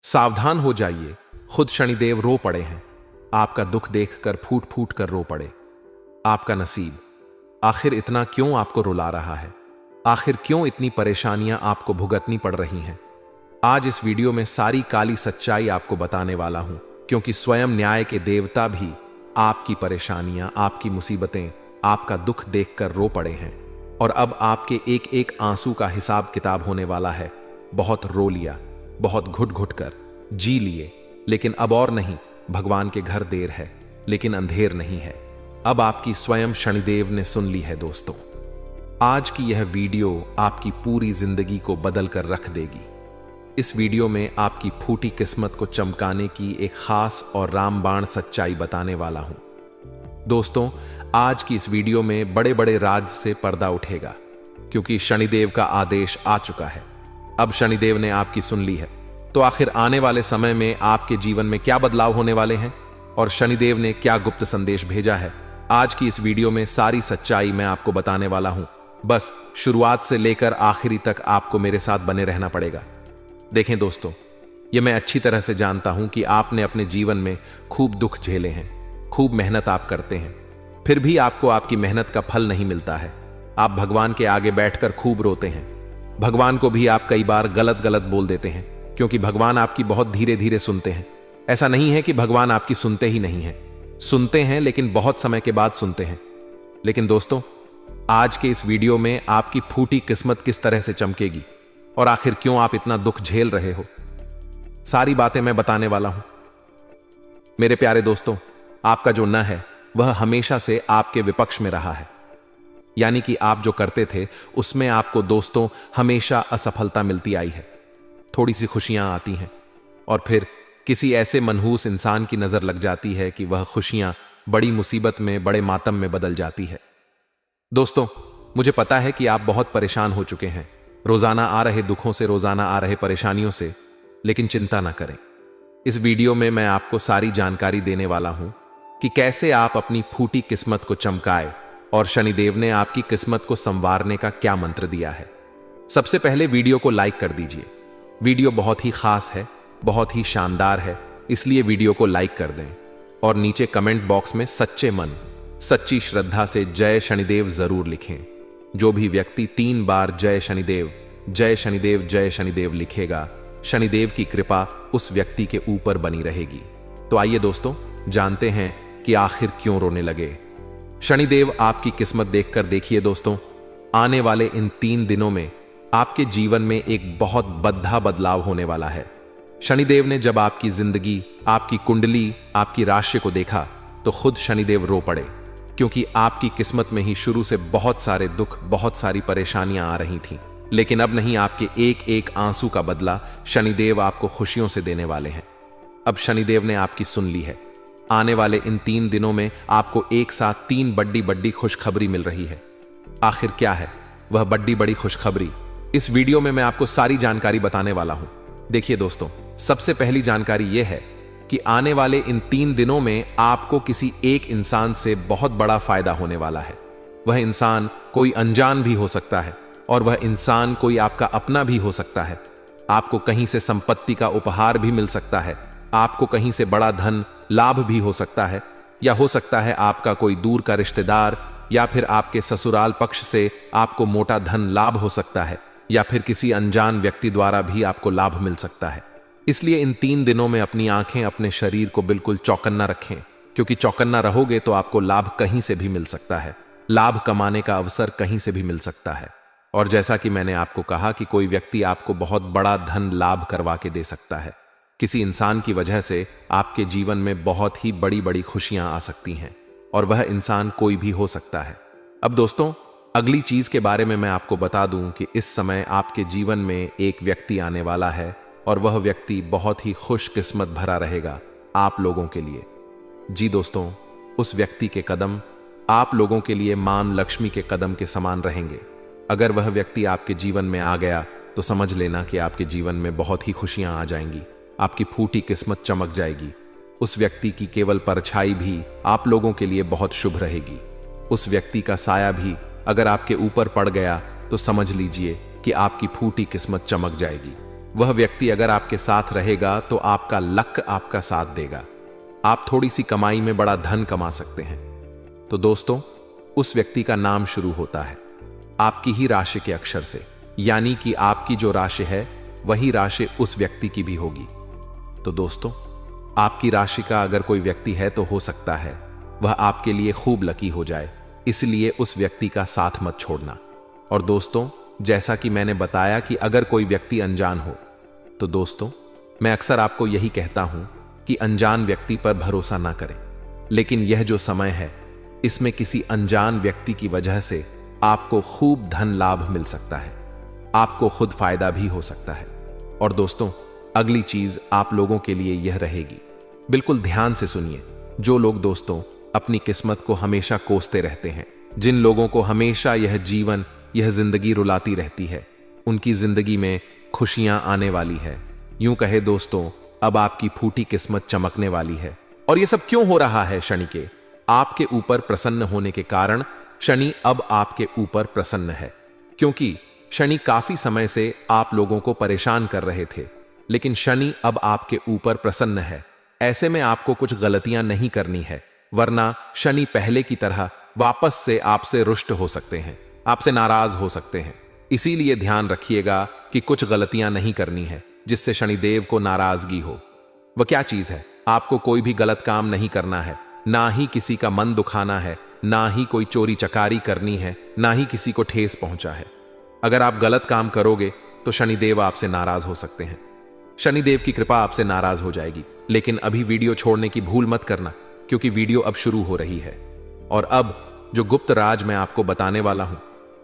सावधान हो जाइए, खुद शनिदेव रो पड़े हैं। आपका दुख देखकर फूट फूट कर रो पड़े। आपका नसीब आखिर इतना क्यों आपको रुला रहा है? आखिर क्यों इतनी परेशानियां आपको भुगतनी पड़ रही हैं? आज इस वीडियो में सारी काली सच्चाई आपको बताने वाला हूं, क्योंकि स्वयं न्याय के देवता भी आपकी परेशानियां, आपकी मुसीबतें, आपका दुख देखकर रो पड़े हैं। और अब आपके एक एक आंसू का हिसाब किताब होने वाला है। बहुत रो लिया, बहुत घुट घुट कर जी लिए, लेकिन अब और नहीं। भगवान के घर देर है, लेकिन अंधेर नहीं है। अब आपकी स्वयं शनिदेव ने सुन ली है। दोस्तों, आज की यह वीडियो आपकी पूरी जिंदगी को बदल कर रख देगी। इस वीडियो में आपकी फूटी किस्मत को चमकाने की एक खास और रामबाण सच्चाई बताने वाला हूं। दोस्तों, आज की इस वीडियो में बड़े बड़े राज से पर्दा उठेगा, क्योंकि शनिदेव का आदेश आ चुका है। अब शनिदेव ने आपकी सुन ली है, तो आखिर आने वाले समय में आपके जीवन में क्या बदलाव होने वाले हैं और शनिदेव ने क्या गुप्त संदेश भेजा है, आज की इस वीडियो में सारी सच्चाई मैं आपको बताने वाला हूं। बस शुरुआत से लेकर आखिरी तक आपको मेरे साथ बने रहना पड़ेगा। देखें दोस्तों, यह मैं अच्छी तरह से जानता हूं कि आपने अपने जीवन में खूब दुख झेले हैं, खूब मेहनत आप करते हैं, फिर भी आपको आपकी मेहनत का फल नहीं मिलता है। आप भगवान के आगे बैठकर खूब रोते हैं। भगवान को भी आप कई बार गलत गलत बोल देते हैं, क्योंकि भगवान आपकी बहुत धीरे धीरे सुनते हैं। ऐसा नहीं है कि भगवान आपकी सुनते ही नहीं हैं, सुनते हैं, लेकिन बहुत समय के बाद सुनते हैं। लेकिन दोस्तों, आज के इस वीडियो में आपकी फूटी किस्मत किस तरह से चमकेगी और आखिर क्यों आप इतना दुख झेल रहे हो, सारी बातें मैं बताने वाला हूं। मेरे प्यारे दोस्तों, आपका जो न है वह हमेशा से आपके विपक्ष में रहा है। यानी कि आप जो करते थे उसमें आपको दोस्तों हमेशा असफलता मिलती आई है। थोड़ी सी खुशियां आती हैं और फिर किसी ऐसे मनहूस इंसान की नजर लग जाती है कि वह खुशियां बड़ी मुसीबत में, बड़े मातम में बदल जाती है। दोस्तों, मुझे पता है कि आप बहुत परेशान हो चुके हैं रोजाना आ रहे दुखों से, रोजाना आ रहे परेशानियों से, लेकिन चिंता ना करें। इस वीडियो में मैं आपको सारी जानकारी देने वाला हूं कि कैसे आप अपनी फूटी किस्मत को चमकाए और शनिदेव ने आपकी किस्मत को संवारने का क्या मंत्र दिया है। सबसे पहले वीडियो को लाइक कर दीजिए। वीडियो बहुत ही खास है, बहुत ही शानदार है, इसलिए वीडियो को लाइक कर दें और नीचे कमेंट बॉक्स में सच्चे मन, सच्ची श्रद्धा से जय शनिदेव जरूर लिखें। जो भी व्यक्ति 3 बार जय शनिदेव, जय शनिदेव, जय शनिदेव लिखेगा, शनिदेव की कृपा उस व्यक्ति के ऊपर बनी रहेगी। तो आइए दोस्तों, जानते हैं कि आखिर क्यों रोने लगे। शनिदेव आपकी किस्मत देखकर देखिए दोस्तों, आने वाले इन 3 दिनों में आपके जीवन में एक बहुत बड़ा बदलाव होने वाला है। शनिदेव ने जब आपकी जिंदगी, आपकी कुंडली, आपकी राशि को देखा तो खुद शनिदेव रो पड़े, क्योंकि आपकी किस्मत में ही शुरू से बहुत सारे दुख, बहुत सारी परेशानियां आ रही थीं। लेकिन अब नहीं, आपके एक एक आंसू का बदला शनिदेव आपको खुशियों से देने वाले हैं। अब शनिदेव ने आपकी सुन ली है। आने वाले इन 3 दिनों में आपको एक साथ 3 बड़ी बड़ी खुशखबरी मिल रही है। आखिर क्या है वह बड़ी बड़ी खुशखबरी? इस वीडियो में मैं आपको सारी जानकारी बताने वाला हूं। देखिए दोस्तों, सबसे पहली जानकारी यह है कि आने वाले इन 3 दिनों में आपको किसी एक इंसान से बहुत बड़ा फायदा होने वाला है। वह इंसान कोई अनजान भी हो सकता है और वह इंसान कोई आपका अपना भी हो सकता है। आपको कहीं से संपत्ति का उपहार भी मिल सकता है, आपको कहीं से बड़ा धन लाभ भी हो सकता है, या हो सकता है आपका कोई दूर का रिश्तेदार या फिर आपके ससुराल पक्ष से आपको मोटा धन लाभ हो सकता है, या फिर किसी अनजान व्यक्ति द्वारा भी आपको लाभ मिल सकता है। इसलिए इन 3 दिनों में अपनी आंखें, अपने शरीर को बिल्कुल चौकन्ना रखें, क्योंकि चौकन्ना रहोगे तो आपको लाभ कहीं से भी मिल सकता है। लाभ कमाने का अवसर कहीं से भी मिल सकता है। और जैसा कि मैंने आपको कहा कि कोई व्यक्ति आपको बहुत बड़ा धन लाभ करवा के दे सकता है। किसी इंसान की वजह से आपके जीवन में बहुत ही बड़ी बड़ी खुशियां आ सकती हैं, और वह इंसान कोई भी हो सकता है। अब दोस्तों, अगली चीज के बारे में मैं आपको बता दूं कि इस समय आपके जीवन में एक व्यक्ति आने वाला है, और वह व्यक्ति बहुत ही खुशकिस्मत भरा रहेगा आप लोगों के लिए। जी दोस्तों, उस व्यक्ति के कदम आप लोगों के लिए मां लक्ष्मी के कदम के समान रहेंगे। अगर वह व्यक्ति आपके जीवन में आ गया तो समझ लेना कि आपके जीवन में बहुत ही खुशियां आ जाएंगी, आपकी फूटी किस्मत चमक जाएगी। उस व्यक्ति की केवल परछाई भी आप लोगों के लिए बहुत शुभ रहेगी। उस व्यक्ति का साया भी अगर आपके ऊपर पड़ गया तो समझ लीजिए कि आपकी फूटी किस्मत चमक जाएगी। वह व्यक्ति अगर आपके साथ रहेगा तो आपका लक आपका साथ देगा। आप थोड़ी सी कमाई में बड़ा धन कमा सकते हैं। तो दोस्तों, उस व्यक्ति का नाम शुरू होता है आपकी ही राशि के अक्षर से, यानी कि आपकी जो राशि है वही राशि उस व्यक्ति की भी होगी। तो दोस्तों, आपकी राशि का अगर कोई व्यक्ति है तो हो सकता है वह आपके लिए खूब लकी हो जाए, इसलिए उस व्यक्ति का साथ मत छोड़ना। और दोस्तों, जैसा कि मैंने बताया कि अगर कोई व्यक्ति अनजान हो, तो दोस्तों मैं अक्सर आपको यही कहता हूं कि अनजान व्यक्ति पर भरोसा ना करें। लेकिन यह जो समय है, इसमें किसी अनजान व्यक्ति की वजह से आपको खूब धन लाभ मिल सकता है, आपको खुद फायदा भी हो सकता है। और दोस्तों, अगली चीज आप लोगों के लिए यह रहेगी, बिल्कुल ध्यान से सुनिए। जो लोग दोस्तों अपनी किस्मत को हमेशा कोसते रहते हैं, जिन लोगों को हमेशा यह जीवन, यह जिंदगी रुलाती रहती है, उनकी जिंदगी में खुशियां आने वाली है। यूं कहे दोस्तों, अब आपकी फूटी किस्मत चमकने वाली है। और यह सब क्यों हो रहा है? शनि के आपके ऊपर प्रसन्न होने के कारण शनि अब आपके ऊपर प्रसन्न है, क्योंकि शनि काफी समय से आप लोगों को परेशान कर रहे थे, लेकिन शनि अब आपके ऊपर प्रसन्न है। ऐसे में आपको कुछ गलतियां नहीं करनी है, वरना शनि पहले की तरह वापस से आपसे रुष्ट हो सकते हैं, आपसे नाराज हो सकते हैं। इसीलिए ध्यान रखिएगा कि कुछ गलतियां नहीं करनी है जिससे शनिदेव को नाराजगी हो। वह क्या चीज है? आपको कोई भी गलत काम नहीं करना है, ना ही किसी का मन दुखाना है, ना ही कोई चोरी चकारी करनी है, ना ही किसी को ठेस पहुंचा है। अगर आप गलत काम करोगे तो शनिदेव आपसे नाराज हो सकते हैं, शनिदेव की कृपा आपसे नाराज हो जाएगी। लेकिन अभी वीडियो छोड़ने की भूल मत करना, क्योंकि वीडियो अब शुरू हो रही है। और अब जो गुप्त राज मैं आपको बताने वाला हूं,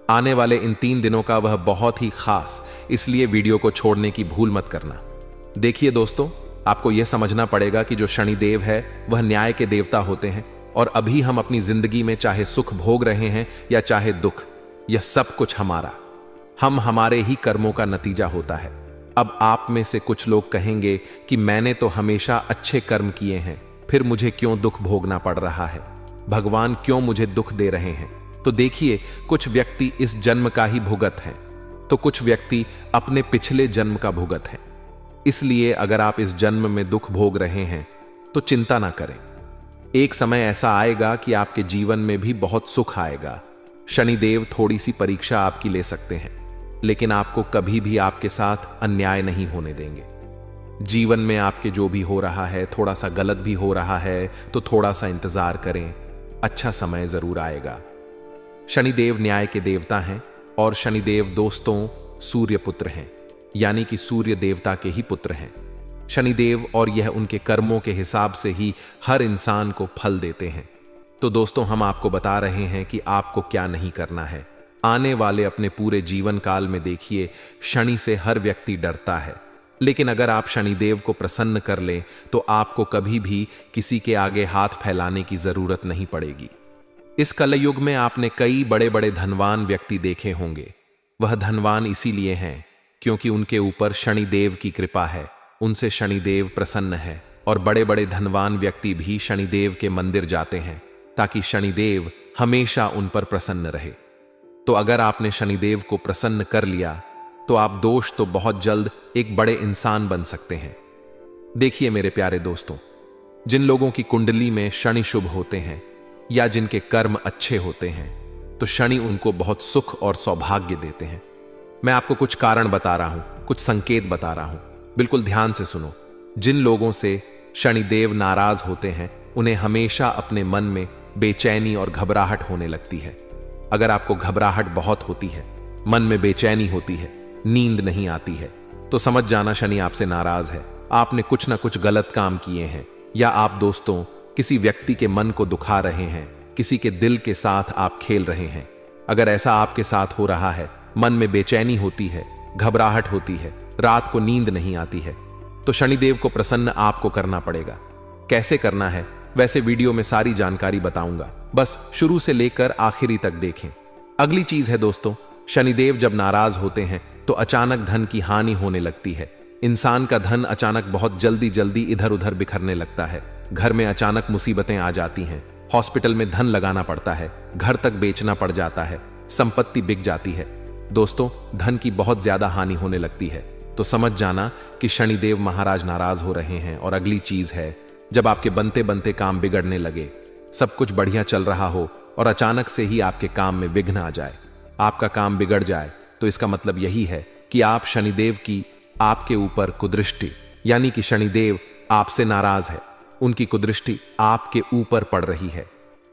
आने वाले इन 3 दिनों का, वह बहुत ही खास, इसलिए वीडियो को छोड़ने की भूल मत करना। देखिए दोस्तों, आपको यह समझना पड़ेगा कि जो शनिदेव है वह न्याय के देवता होते हैं, और अभी हम अपनी जिंदगी में चाहे सुख भोग रहे हैं या चाहे दुख, यह सब कुछ हमारे ही कर्मों का नतीजा होता है। अब आप में से कुछ लोग कहेंगे कि मैंने तो हमेशा अच्छे कर्म किए हैं, फिर मुझे क्यों दुख भोगना पड़ रहा है, भगवान क्यों मुझे दुख दे रहे हैं? तो देखिए, कुछ व्यक्ति इस जन्म का ही भुगत हैं, तो कुछ व्यक्ति अपने पिछले जन्म का भुगत हैं। इसलिए अगर आप इस जन्म में दुख भोग रहे हैं तो चिंता ना करें, एक समय ऐसा आएगा कि आपके जीवन में भी बहुत सुख आएगा। शनिदेव थोड़ी सी परीक्षा आपकी ले सकते हैं, लेकिन आपको कभी भी आपके साथ अन्याय नहीं होने देंगे। जीवन में आपके जो भी हो रहा है, थोड़ा सा गलत भी हो रहा है, तो थोड़ा सा इंतजार करें, अच्छा समय जरूर आएगा। शनिदेव न्याय के देवता हैं, और शनिदेव दोस्तों सूर्य पुत्र हैं, यानी कि सूर्य देवता के ही पुत्र हैं शनिदेव, और यह उनके कर्मों के हिसाब से ही हर इंसान को फल देते हैं। तो दोस्तों, हम आपको बता रहे हैं कि आपको क्या नहीं करना है। आने वाले अपने पूरे जीवन काल में देखिए, शनि से हर व्यक्ति डरता है, लेकिन अगर आप शनिदेव को प्रसन्न कर लें तो आपको कभी भी किसी के आगे हाथ फैलाने की जरूरत नहीं पड़ेगी। इस कलयुग में आपने कई बड़े बड़े धनवान व्यक्ति देखे होंगे। वह धनवान इसीलिए हैं क्योंकि उनके ऊपर शनिदेव की कृपा है, उनसे शनिदेव प्रसन्न है, और बड़े बड़े धनवान व्यक्ति भी शनिदेव के मंदिर जाते हैं ताकि शनिदेव हमेशा उन पर प्रसन्न रहे। तो अगर आपने शनिदेव को प्रसन्न कर लिया तो आप दोस्त तो बहुत जल्द एक बड़े इंसान बन सकते हैं। देखिए मेरे प्यारे दोस्तों, जिन लोगों की कुंडली में शनि शुभ होते हैं या जिनके कर्म अच्छे होते हैं, तो शनि उनको बहुत सुख और सौभाग्य देते हैं। मैं आपको कुछ कारण बता रहा हूं, कुछ संकेत बता रहा हूं, बिल्कुल ध्यान से सुनो। जिन लोगों से शनिदेव नाराज होते हैं, उन्हें हमेशा अपने मन में बेचैनी और घबराहट होने लगती है। अगर आपको घबराहट बहुत होती है, मन में बेचैनी होती है, नींद नहीं आती है, तो समझ जाना शनि आपसे नाराज है। आपने कुछ ना कुछ गलत काम किए हैं, या आप दोस्तों किसी व्यक्ति के मन को दुखा रहे हैं, किसी के दिल के साथ आप खेल रहे हैं। अगर ऐसा आपके साथ हो रहा है, मन में बेचैनी होती है, घबराहट होती है, रात को नींद नहीं आती है, तो शनिदेव को प्रसन्न आपको करना पड़ेगा। कैसे करना है, वैसे वीडियो में सारी जानकारी बताऊंगा, बस शुरू से लेकर आखिरी तक देखें। अगली चीज है दोस्तों, शनिदेव जब नाराज होते हैं तो अचानक धन की हानि होने लगती है। इंसान का धन अचानक बहुत जल्दी जल्दी इधर उधर बिखरने लगता है। घर में अचानक मुसीबतें आ जाती हैं, हॉस्पिटल में धन लगाना पड़ता है, घर तक बेचना पड़ जाता है, संपत्ति बिक जाती है। दोस्तों, धन की बहुत ज्यादा हानि होने लगती है। तो समझ जाना कि शनिदेव महाराज नाराज हो रहे हैं। और अगली चीज है, जब आपके बनते बनते काम बिगड़ने लगे, सब कुछ बढ़िया चल रहा हो और अचानक से ही आपके काम में विघ्न आ जाए, आपका काम बिगड़ जाए, तो इसका मतलब यही है कि आप शनिदेव की आपके ऊपर कुदृष्टि, यानी कि शनिदेव आपसे नाराज है, उनकी कुदृष्टि आपके ऊपर पड़ रही है।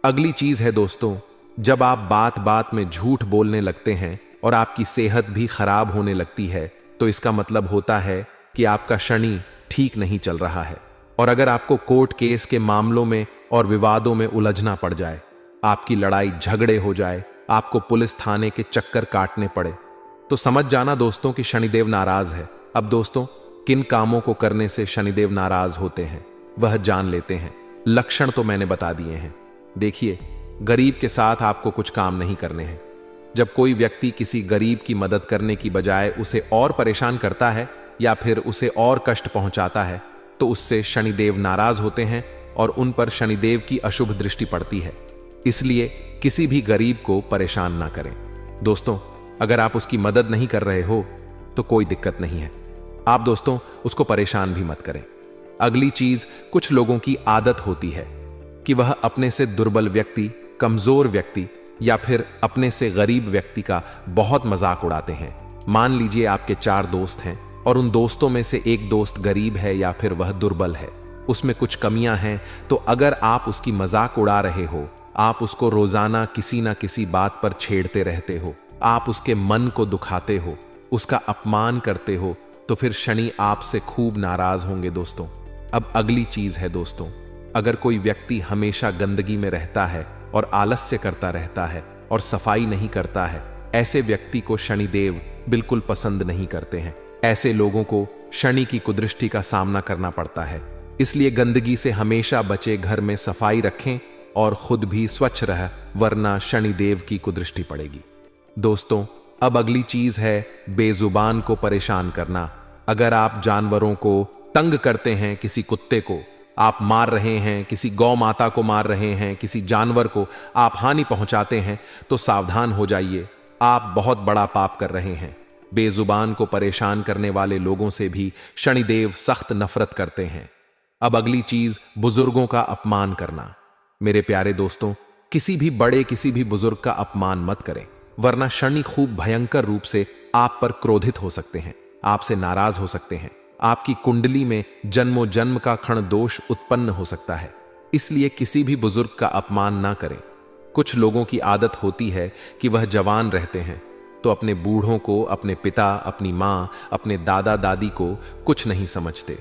अगली चीज है दोस्तों, जब आप बात बात में झूठ बोलने लगते हैं और आपकी सेहत भी खराब होने लगती है, तो इसका मतलब होता है कि आपका शनि ठीक नहीं चल रहा है। और अगर आपको कोर्ट केस के मामलों में और विवादों में उलझना पड़ जाए, आपकी लड़ाई झगड़े हो जाए, आपको पुलिस थाने के चक्कर काटने पड़े, तो समझ जाना दोस्तों कि शनिदेव नाराज है। अब दोस्तों, किन कामों को करने से शनिदेव नाराज होते हैं वह जान लेते हैं। लक्षण तो मैंने बता दिए हैं। देखिए, गरीब के साथ आपको कुछ काम नहीं करने हैं। जब कोई व्यक्ति किसी गरीब की मदद करने की बजाय उसे और परेशान करता है या फिर उसे और कष्ट पहुंचाता है, तो उससे शनिदेव नाराज होते हैं और उन पर शनिदेव की अशुभ दृष्टि पड़ती है। इसलिए किसी भी गरीब को परेशान ना करें। दोस्तों, अगर आप उसकी मदद नहीं कर रहे हो तो कोई दिक्कत नहीं है, आप दोस्तों उसको परेशान भी मत करें। अगली चीज, कुछ लोगों की आदत होती है कि वह अपने से दुर्बल व्यक्ति, कमजोर व्यक्ति या फिर अपने से गरीब व्यक्ति का बहुत मजाक उड़ाते हैं। मान लीजिए आपके 4 दोस्त हैं और उन दोस्तों में से एक दोस्त गरीब है या फिर वह दुर्बल है, उसमें कुछ कमियां हैं, तो अगर आप उसकी मजाक उड़ा रहे हो, आप उसको रोजाना किसी ना किसी बात पर छेड़ते रहते हो, आप उसके मन को दुखाते हो, उसका अपमान करते हो, तो फिर शनि आपसे खूब नाराज होंगे दोस्तों। अब अगली चीज है दोस्तों, अगर कोई व्यक्ति हमेशा गंदगी में रहता है और आलस्य करता रहता है और सफाई नहीं करता है, ऐसे व्यक्ति को शनिदेव बिल्कुल पसंद नहीं करते हैं। ऐसे लोगों को शनि की कुदृष्टि का सामना करना पड़ता है। इसलिए गंदगी से हमेशा बचे, घर में सफाई रखें और खुद भी स्वच्छ रह, वरना शनिदेव की कुदृष्टि पड़ेगी। दोस्तों, अब अगली चीज है बेजुबान को परेशान करना। अगर आप जानवरों को तंग करते हैं, किसी कुत्ते को आप मार रहे हैं, किसी गौ माता को मार रहे हैं, किसी जानवर को आप हानि पहुंचाते हैं, तो सावधान हो जाइए, आप बहुत बड़ा पाप कर रहे हैं। बेजुबान को परेशान करने वाले लोगों से भी शनिदेव सख्त नफरत करते हैं। अब अगली चीज, बुजुर्गों का अपमान करना। मेरे प्यारे दोस्तों, किसी भी बड़े, किसी भी बुजुर्ग का अपमान मत करें, वरना शनि खूब भयंकर रूप से आप पर क्रोधित हो सकते हैं, आपसे नाराज हो सकते हैं, आपकी कुंडली में जन्मों जन्म का क्षण दोष उत्पन्न हो सकता है। इसलिए किसी भी बुजुर्ग का अपमान ना करें। कुछ लोगों की आदत होती है कि वह जवान रहते हैं तो अपने बूढ़ों को, अपने पिता, अपनी माँ, अपने दादा दादी को कुछ नहीं समझते।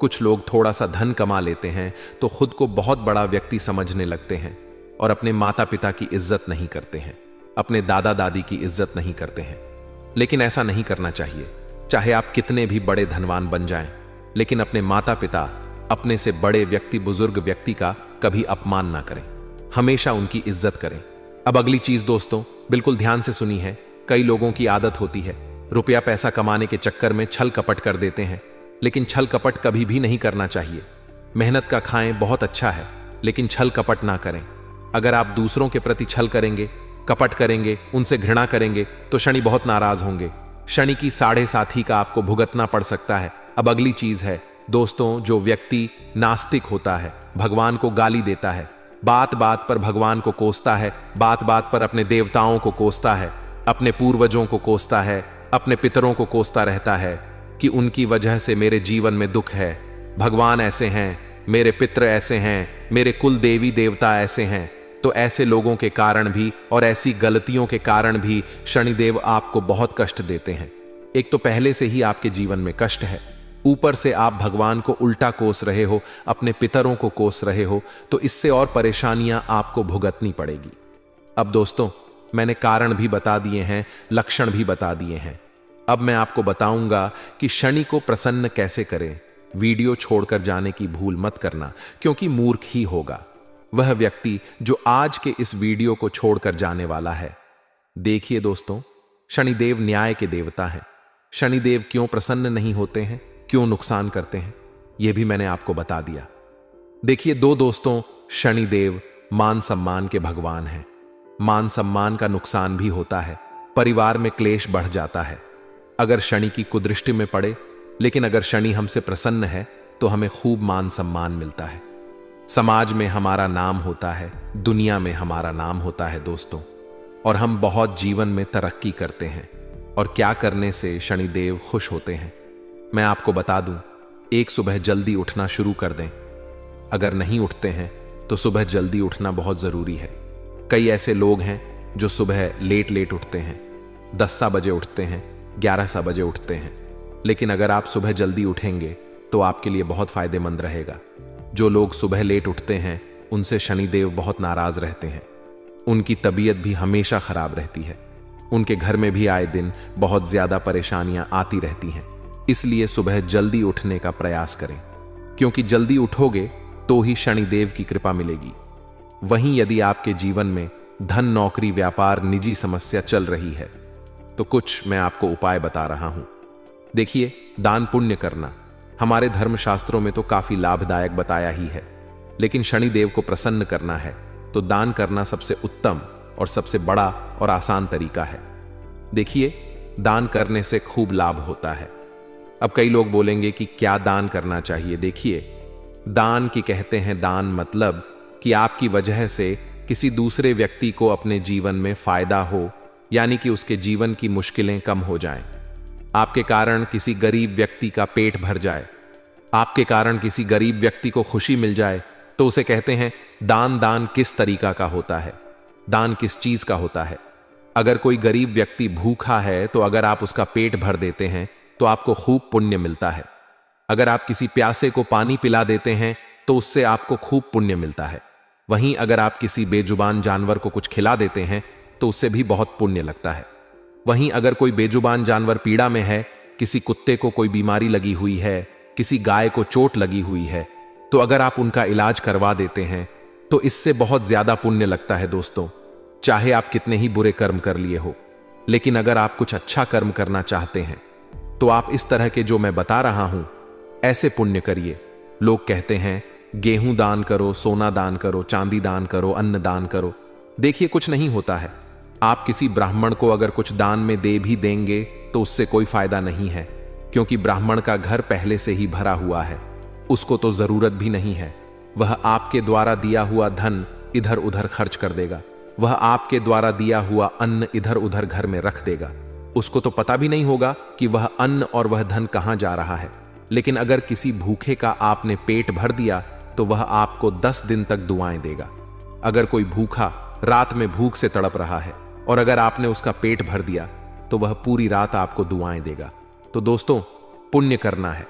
कुछ लोग थोड़ा सा धन कमा लेते हैं तो खुद को बहुत बड़ा व्यक्ति समझने लगते हैं और अपने माता पिता की इज्जत नहीं करते हैं, अपने दादा दादी की इज्जत नहीं करते हैं। लेकिन ऐसा नहीं करना चाहिए। चाहे आप कितने भी बड़े धनवान बन जाएं, लेकिन अपने माता पिता, अपने से बड़े व्यक्ति, बुजुर्ग व्यक्ति का कभी अपमान ना करें, हमेशा उनकी इज्जत करें। अब अगली चीज दोस्तों, बिल्कुल ध्यान से सुनी है। कई लोगों की आदत होती है, रुपया पैसा कमाने के चक्कर में छल कपट कर देते हैं, लेकिन छल कपट कभी भी नहीं करना चाहिए। मेहनत का खाएं बहुत अच्छा है, लेकिन छल कपट ना करें। अगर आप दूसरों के प्रति छल करेंगे, कपट करेंगे, उनसे घृणा करेंगे, तो शनि बहुत नाराज होंगे। शनि की 7.5 का आपको भुगतना पड़ सकता है। अब अगली चीज है दोस्तों, जो व्यक्ति नास्तिक होता है, भगवान को गाली देता है, बात बात पर भगवान को कोसता है, बात बात पर अपने देवताओं को कोसता है, अपने पूर्वजों को कोसता है, अपने पितरों को कोसता रहता है कि उनकी वजह से मेरे जीवन में दुख है, भगवान ऐसे हैं, मेरे पितर ऐसे हैं, मेरे कुल देवी देवता ऐसे हैं, तो ऐसे लोगों के कारण भी और ऐसी गलतियों के कारण भी शनिदेव आपको बहुत कष्ट देते हैं। एक तो पहले से ही आपके जीवन में कष्ट है, ऊपर से आप भगवान को उल्टा कोस रहे हो, अपने पितरों को कोस रहे हो, तो इससे और परेशानियां आपको भुगतनी पड़ेगी। अब दोस्तों, मैंने कारण भी बता दिए हैं, लक्षण भी बता दिए हैं। अब मैं आपको बताऊंगा कि शनि को प्रसन्न कैसे करें। वीडियो छोड़कर जाने की भूल मत करना, क्योंकि मूर्ख ही होगा वह व्यक्ति जो आज के इस वीडियो को छोड़कर जाने वाला है। देखिए दोस्तों, शनिदेव न्याय के देवता हैं। शनिदेव क्यों प्रसन्न नहीं होते हैं, क्यों नुकसान करते हैं, यह भी मैंने आपको बता दिया। देखिए दोस्तों, शनिदेव मान सम्मान के भगवान हैं। मान सम्मान का नुकसान भी होता है, परिवार में क्लेश बढ़ जाता है। अगर शनि की कुदृष्टि में पड़े, लेकिन अगर शनि हमसे प्रसन्न है तो हमें खूब मान सम्मान मिलता है, समाज में हमारा नाम होता है, दुनिया में हमारा नाम होता है दोस्तों, और हम बहुत जीवन में तरक्की करते हैं। और क्या करने से शनिदेव खुश होते हैं, मैं आपको बता दूं। एक, सुबह जल्दी उठना शुरू कर दें। अगर नहीं उठते हैं तो सुबह जल्दी उठना बहुत जरूरी है। कई ऐसे लोग हैं जो सुबह लेट लेट उठते हैं, 10 बजे उठते हैं, 11 बजे उठते हैं। लेकिन अगर आप सुबह जल्दी उठेंगे तो आपके लिए बहुत फायदेमंद रहेगा। जो लोग सुबह लेट उठते हैं उनसे शनिदेव बहुत नाराज रहते हैं, उनकी तबीयत भी हमेशा खराब रहती है, उनके घर में भी आए दिन बहुत ज्यादा परेशानियां आती रहती हैं। इसलिए सुबह जल्दी उठने का प्रयास करें, क्योंकि जल्दी उठोगे तो ही शनिदेव की कृपा मिलेगी। वहीं यदि आपके जीवन में धन, नौकरी, व्यापार, निजी समस्या चल रही है तो कुछ मैं आपको उपाय बता रहा हूं। देखिए, दान पुण्य करना हमारे धर्मशास्त्रों में तो काफी लाभदायक बताया ही है, लेकिन शनिदेव को प्रसन्न करना है तो दान करना सबसे उत्तम और सबसे बड़ा और आसान तरीका है। देखिए, दान करने से खूब लाभ होता है। अब कई लोग बोलेंगे कि क्या दान करना चाहिए। देखिए, दान की कहते हैं दान मतलब कि आपकी वजह से किसी दूसरे व्यक्ति को अपने जीवन में फायदा हो, यानी कि उसके जीवन की मुश्किलें कम हो जाएं। आपके कारण किसी गरीब व्यक्ति का पेट भर जाए, आपके कारण किसी गरीब व्यक्ति को खुशी मिल जाए, तो उसे कहते हैं दान। दान किस तरीका का होता है, दान किस चीज का होता है। अगर कोई गरीब व्यक्ति भूखा है तो अगर आप उसका पेट भर देते हैं तो आपको खूब पुण्य मिलता है। अगर आप किसी प्यासे को पानी पिला देते हैं तो उससे आपको खूब पुण्य मिलता है। वहीं अगर आप किसी बेजुबान जानवर को कुछ खिला देते हैं तो उससे भी बहुत पुण्य लगता है। वहीं अगर कोई बेजुबान जानवर पीड़ा में है, किसी कुत्ते को कोई बीमारी लगी हुई है, किसी गाय को चोट लगी हुई है, तो अगर आप उनका इलाज करवा देते हैं तो इससे बहुत ज्यादा पुण्य लगता है दोस्तों। चाहे आप कितने ही बुरे कर्म कर लिए हो, लेकिन अगर आप कुछ अच्छा कर्म करना चाहते हैं तो आप इस तरह के जो मैं बता रहा हूं ऐसे पुण्य करिए। लोग कहते हैं गेहूं दान करो, सोना दान करो, चांदी दान करो, अन्न दान करो। देखिए, कुछ नहीं होता है। आप किसी ब्राह्मण को अगर कुछ दान में दे भी देंगे तो उससे कोई फायदा नहीं है, क्योंकि ब्राह्मण का घर पहले से ही भरा हुआ है, उसको तो जरूरत भी नहीं है। वह आपके द्वारा दिया हुआ धन इधर उधर खर्च कर देगा, वह आपके द्वारा दिया हुआ अन्न इधर उधर घर में रख देगा। उसको तो पता भी नहीं होगा कि वह अन्न और वह धन कहां जा रहा है। लेकिन अगर किसी भूखे का आपने पेट भर दिया तो वह आपको 10 दिन तक दुआएं देगा। अगर कोई भूखा रात में भूख से तड़प रहा है और अगर आपने उसका पेट भर दिया तो वह पूरी रात आपको दुआएं देगा। तो दोस्तों, पुण्य करना है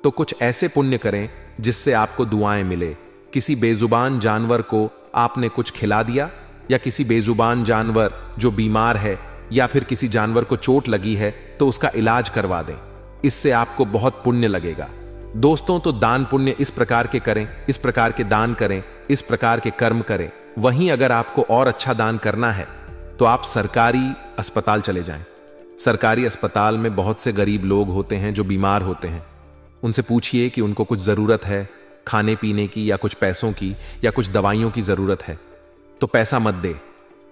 तो कुछ ऐसे पुण्य करें जिससे आपको दुआएं मिले। किसी बेजुबान जानवर को आपने कुछ खिला दिया, या किसी बेजुबान जानवर जो बीमार है या फिर किसी जानवर को चोट लगी है तो उसका इलाज करवा दें, इससे आपको बहुत पुण्य लगेगा। दोस्तों, तो दान पुण्य इस प्रकार के करें, इस प्रकार के दान करें, इस प्रकार के कर्म करें। वहीं अगर आपको और अच्छा दान करना है तो आप सरकारी अस्पताल चले जाएं। सरकारी अस्पताल में बहुत से गरीब लोग होते हैं जो बीमार होते हैं। उनसे पूछिए कि उनको कुछ जरूरत है खाने पीने की, या कुछ पैसों की, या कुछ दवाइयों की जरूरत है, तो पैसा मत दे।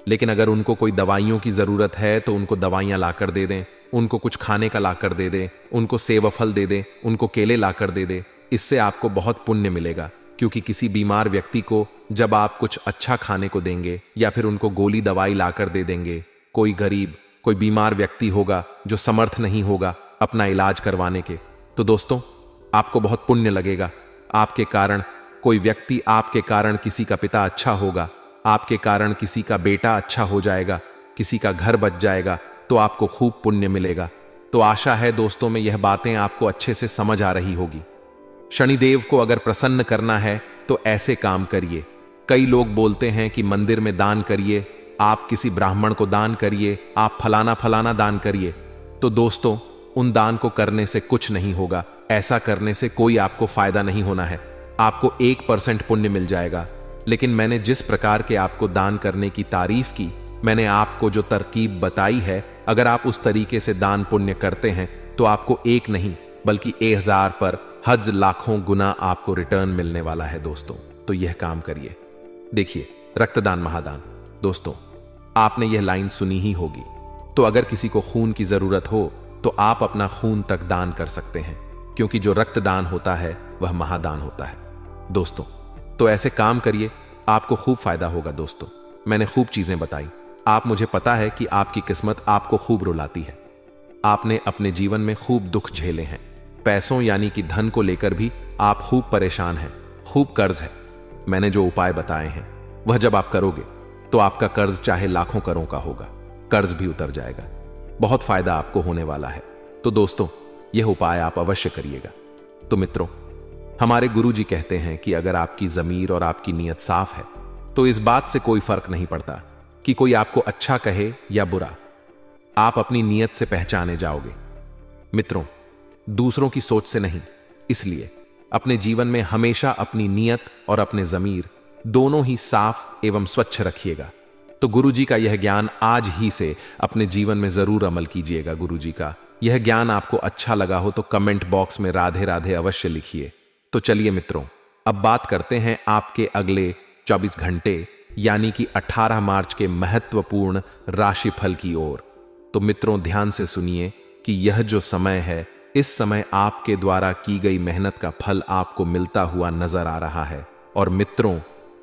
लेकिन अगर उनको कोई दवाइयों की जरूरत है तो उनको दवाइयां लाकर दे दें, उनको कुछ खाने का लाकर दे दें, उनको सेब फल दे दें, उनको केले लाकर दे दें। इससे आपको बहुत पुण्य मिलेगा, क्योंकि किसी बीमार व्यक्ति को जब आप कुछ अच्छा खाने को देंगे या फिर उनको गोली दवाई लाकर दे देंगे, कोई गरीब, कोई बीमार व्यक्ति होगा जो समर्थ नहीं होगा अपना इलाज करवाने के, तो दोस्तों आपको बहुत पुण्य लगेगा। आपके कारण कोई व्यक्ति, आपके कारण किसी का पिता अच्छा होगा, आपके कारण किसी का बेटा अच्छा हो जाएगा, किसी का घर बच जाएगा, तो आपको खूब पुण्य मिलेगा। तो आशा है दोस्तों में यह बातें आपको अच्छे से समझ आ रही होगी। शनिदेव को अगर प्रसन्न करना है तो ऐसे काम करिए। कई लोग बोलते हैं कि मंदिर में दान करिए, आप किसी ब्राह्मण को दान करिए, आप फलाना फलाना दान करिए। तो दोस्तों, उन दान को करने से कुछ नहीं होगा। ऐसा करने से कोई आपको फायदा नहीं होना है। आपको 1% पुण्य मिल जाएगा। लेकिन मैंने जिस प्रकार के आपको दान करने की तारीफ की, मैंने आपको जो तरकीब बताई है, अगर आप उस तरीके से दान पुण्य करते हैं तो आपको 1 नहीं बल्कि 1000 पर हज लाखों गुना आपको रिटर्न मिलने वाला है दोस्तों। तो यह काम करिए। देखिए, रक्तदान महादान। दोस्तों, आपने यह लाइन सुनी ही होगी। तो अगर किसी को खून की जरूरत हो तो आप अपना खून तक दान कर सकते हैं, क्योंकि जो रक्तदान होता है वह महादान होता है। दोस्तों, तो ऐसे काम करिए, आपको खूब फायदा होगा। दोस्तों, मैंने खूब चीजें बताई, आप मुझे पता है कि आपकी किस्मत आपको खूब रुलाती है। आपने अपने जीवन में खूब दुख झेले हैं। पैसों यानी कि धन को लेकर भी आप खूब परेशान हैं, खूब कर्ज है। मैंने जो उपाय बताए हैं वह जब आप करोगे तो आपका कर्ज चाहे लाखों करोड़ का होगा, कर्ज भी उतर जाएगा। बहुत फायदा आपको होने वाला है। तो दोस्तों, यह उपाय आप अवश्य करिएगा। तो मित्रों, हमारे गुरुजी कहते हैं कि अगर आपकी ज़मीर और आपकी नीयत साफ है तो इस बात से कोई फर्क नहीं पड़ता कि कोई आपको अच्छा कहे या बुरा, आप अपनी नीयत से पहचाने जाओगे। मित्रों, दूसरों की सोच से नहीं। इसलिए अपने जीवन में हमेशा अपनी नीयत और अपने ज़मीर दोनों ही साफ एवं स्वच्छ रखिएगा। तो गुरुजी का यह ज्ञान आज ही से अपने जीवन में जरूर अमल कीजिएगा। गुरुजी का यह ज्ञान आपको अच्छा लगा हो तो कमेंट बॉक्स में राधे राधे अवश्य लिखिए। तो चलिए मित्रों, अब बात करते हैं आपके अगले 24 घंटे यानी कि 18 मार्च के महत्वपूर्ण राशिफल की ओर। तो मित्रों, ध्यान से सुनिए कि यह जो समय है, इस समय आपके द्वारा की गई मेहनत का फल आपको मिलता हुआ नजर आ रहा है। और मित्रों,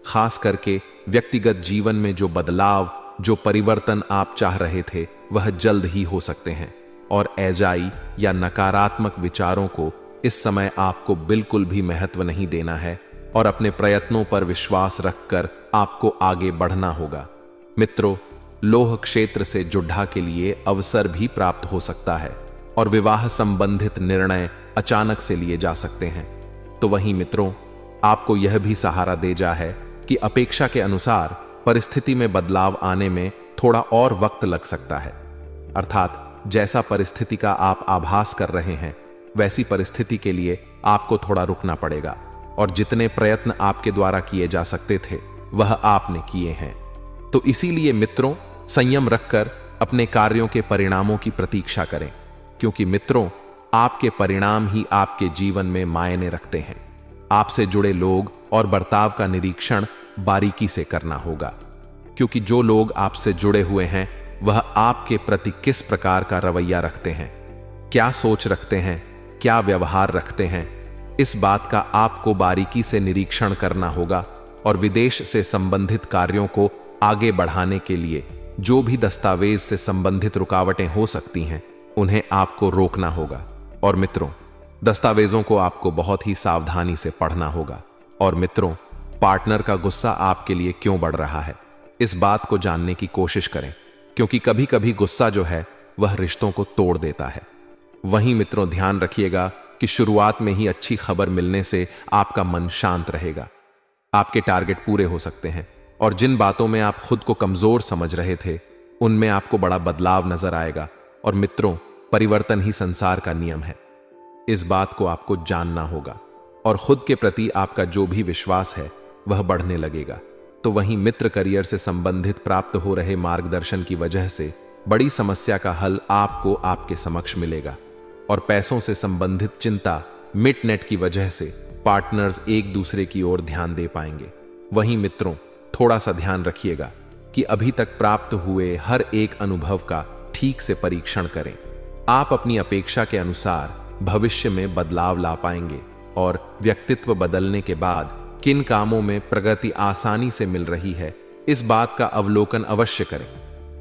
खास करके व्यक्तिगत जीवन में जो बदलाव, जो परिवर्तन आप चाह रहे थे वह जल्द ही हो सकते हैं। और एजाई या नकारात्मक विचारों को इस समय आपको बिल्कुल भी महत्व नहीं देना है और अपने प्रयत्नों पर विश्वास रखकर आपको आगे बढ़ना होगा। मित्रों, लोह क्षेत्र से जुड्ढा के लिए अवसर भी प्राप्त हो सकता है और विवाह संबंधित निर्णय अचानक से लिए जा सकते हैं। तो वहीं मित्रों, आपको यह भी सहारा दे जा है कि अपेक्षा के अनुसार परिस्थिति में बदलाव आने में थोड़ा और वक्त लग सकता है। अर्थात जैसा परिस्थिति का आप आभास कर रहे हैं वैसी परिस्थिति के लिए आपको थोड़ा रुकना पड़ेगा और जितने प्रयत्न आपके द्वारा किए जा सकते थे वह आपने किए हैं। तो इसीलिए मित्रों, संयम रखकर अपने कार्यों के परिणामों की प्रतीक्षा करें, क्योंकि मित्रों, आपके परिणाम ही आपके जीवन में मायने रखते हैं। आपसे जुड़े लोग और बर्ताव का निरीक्षण बारीकी से करना होगा, क्योंकि जो लोग आपसे जुड़े हुए हैं वह आपके प्रति किस प्रकार का रवैया रखते हैं, क्या सोच रखते हैं, क्या व्यवहार रखते हैं, इस बात का आपको बारीकी से निरीक्षण करना होगा। और विदेश से संबंधित कार्यों को आगे बढ़ाने के लिए जो भी दस्तावेज से संबंधित रुकावटें हो सकती हैं उन्हें आपको रोकना होगा। और मित्रों, दस्तावेजों को आपको बहुत ही सावधानी से पढ़ना होगा। और मित्रों, पार्टनर का गुस्सा आपके लिए क्यों बढ़ रहा है, इस बात को जानने की कोशिश करें, क्योंकि कभी कभी गुस्सा जो है वह रिश्तों को तोड़ देता है। वहीं मित्रों, ध्यान रखिएगा कि शुरुआत में ही अच्छी खबर मिलने से आपका मन शांत रहेगा। आपके टारगेट पूरे हो सकते हैं और जिन बातों में आप खुद को कमजोर समझ रहे थे उनमें आपको बड़ा बदलाव नजर आएगा। और मित्रों, परिवर्तन ही संसार का नियम है, इस बात को आपको जानना होगा और खुद के प्रति आपका जो भी विश्वास है वह बढ़ने लगेगा। तो वहीं मित्र, करियर से संबंधित प्राप्त हो रहे मार्गदर्शन की वजह से बड़ी समस्या का हल आपको आपके समक्ष मिलेगा। और पैसों से संबंधित चिंता मिट-नेट की वजह से पार्टनर्स एक दूसरे की ओर ध्यान दे पाएंगे। वहीं मित्रों, थोड़ा सा ध्यान रखिएगा कि अभी तक प्राप्त हुए हर एक अनुभव का ठीक से परीक्षण करें। आप अपनी अपेक्षा के अनुसार भविष्य में बदलाव ला पाएंगे और व्यक्तित्व बदलने के बाद किन कामों में प्रगति आसानी से मिल रही है, इस बात का अवलोकन अवश्य करें।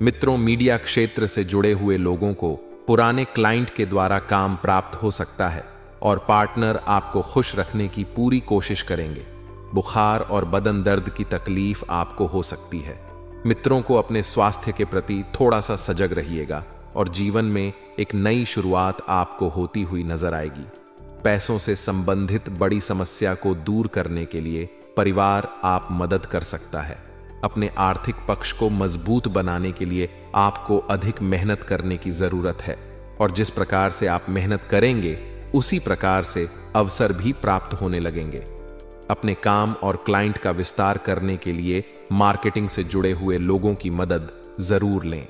मित्रों, मीडिया क्षेत्र से जुड़े हुए लोगों को पुराने क्लाइंट के द्वारा काम प्राप्त हो सकता है और पार्टनर आपको खुश रखने की पूरी कोशिश करेंगे। बुखार और बदन दर्द की तकलीफ आपको हो सकती है। मित्रों को अपने स्वास्थ्य के प्रति थोड़ा सा सजग रहिएगा और जीवन में एक नई शुरुआत आपको होती हुई नजर आएगी। पैसों से संबंधित बड़ी समस्या को दूर करने के लिए परिवार आप मदद कर सकता है। अपने आर्थिक पक्ष को मजबूत बनाने के लिए आपको अधिक मेहनत करने की जरूरत है और जिस प्रकार से आप मेहनत करेंगे उसी प्रकार से अवसर भी प्राप्त होने लगेंगे। अपने काम और क्लाइंट का विस्तार करने के लिए मार्केटिंग से जुड़े हुए लोगों की मदद जरूर लें।